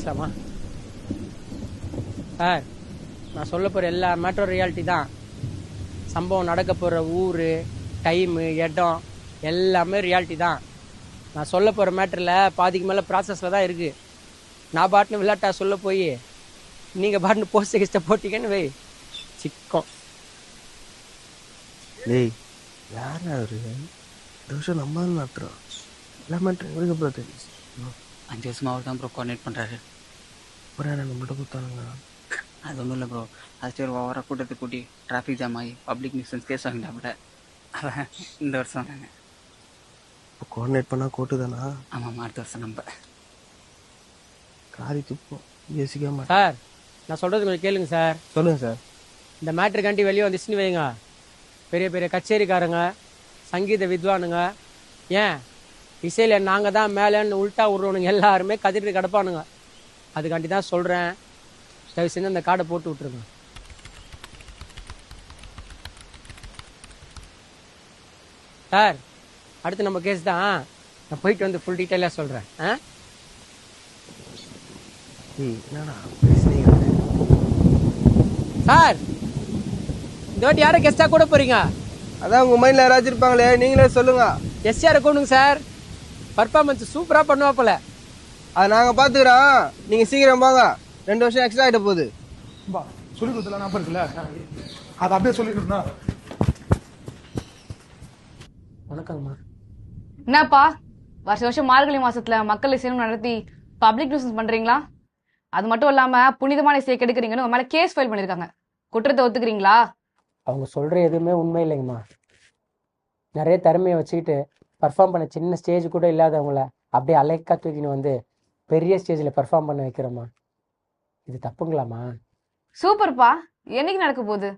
பேசலாமா சார்? நான் சொல்ல போகிற எல்லா மேட்டரும் ரியாலிட்டி தான். சம்பவம் நடக்க போகிற ஊர், டைமு, இடம் எல்லாமே ரியாலிட்டி தான். நான் சொல்ல போகிற மேட்டரில் பாதிக்கு மேலே ப்ராசஸில் தான் இருக்குது. நான் பாட்டுன்னு விளையாட்டா சொல்ல போய் நீங்கள் பாட்டுன்னு போஸ்ட் கிஸ்ட்டை போட்டிங்கன்னு வை சிக்கம். டேய் யார் அவரு? இந்த விஷயம் நம்ம தான் நடத்துகிறோம். எல்லா மேட்டரும் எங்களுக்கு அப்புறம் தெரியும். 5 வருஷமாக அவர் தான் ப்ரோ கோஆர்டினேட் பண்ணுறாரு. அப்புறம் என்ன நம்மள்ட்ட கொடுத்தானுங்க? அது ஒன்றும் இல்லை ப்ரோ. அது சரி ஓவராக கூட்டத்தை கூட்டி டிராஃபிக் ஜாம் ஆகி பப்ளிக் நியூசன்ஸ் கேஸ் வாங்கிட்டாப்புல. அதான் இந்த வருஷம் நாங்கள். இப்போ கோஆர்டினேட் பண்ணால் கோட்டு தானா? ஆமாம், அடுத்த வருஷம் நம்ம காரி துப்போம். யோசிக்க மாட்டேன் சார், நான் சொல்கிறது கொஞ்சம் கேளுங்க சார். சொல்லுங்கள் சார். இந்த மேட்ருக்காண்டி வெளியே வந்துச்சுன்னு வைங்க, பெரிய பெரிய கச்சேரிக்காரங்க, சங்கீத வித்வானுங்க, ஏன் இசையில் நாங்கள் தான் மேலேன்னு உள்ட்டா விட்றவனுங்க எல்லாருமே கதிட்டு கிடப்பானுங்க. அதுக்காண்டி தான் சொல்கிறேன், தயவு செஞ்சு அந்த கார்டை போட்டு விட்ருங்க சார். அடுத்து நம்ம கேஸ் தான். நான் போயிட்டு வந்து ஃபுல் டீட்டெயிலாக சொல்கிறேன். ஏய் என்னடா பேசுனீங்க சார், இந்த வாட்டி யாரை கெஸ்ட்டாக கூட போகிறீங்க? அதான் உங்கள் மைண்டில் யாராச்சும் இருப்பாங்களே, நீங்களே சொல்லுங்கள். எஸ்ஆரை கொண்டுங்க சார். பர்ஃபார்மன்ஸ் சூப்பராக பண்ணுவாப்பில். அதை நாங்கள் பார்த்துக்குறோம். நீங்கள் சீக்கிரம் போங்க. 2 வருஷம் எக்ஸ்ட்ரா ஆகிட்ட போகுது. சொல்லி கொடுத்தல ஞாபகம் இருக்குல்ல, அதை அப்படியே சொல்லிட்டு. வணக்கங்கம்மா. என்னப்பா வருஷம் வருஷம் மார்கழி மாசத்துல மக்கள் இசையம் நடத்தி பப்ளிக் நியூசன்ஸ் பண்றீங்களா? அது மட்டும் இல்லாம புனிதமான இசையை கெடுக்கிறீங்கன்னு உங்க மேல கேஸ் ஃபைல் பண்ணிருக்காங்க. குற்றத்தை ஒத்துக்கிறீங்களா? அவங்க சொல்கிற எதுவுமே உண்மை இல்லைங்கம்மா. நிறைய திறமையை வச்சுக்கிட்டு பர்ஃபார்ம் பண்ண சின்ன ஸ்டேஜ் கூட இல்லாதவங்கள அப்படியே அலைக்கா தூக்கின்னு வந்து பெரிய ஸ்டேஜில் பர்ஃபார்ம் பண்ண வைக்கிறோம்மா. இது தப்புங்களாம்மா? சூப்பர்ப்பா. என்னைக்கு நடக்க போகுது?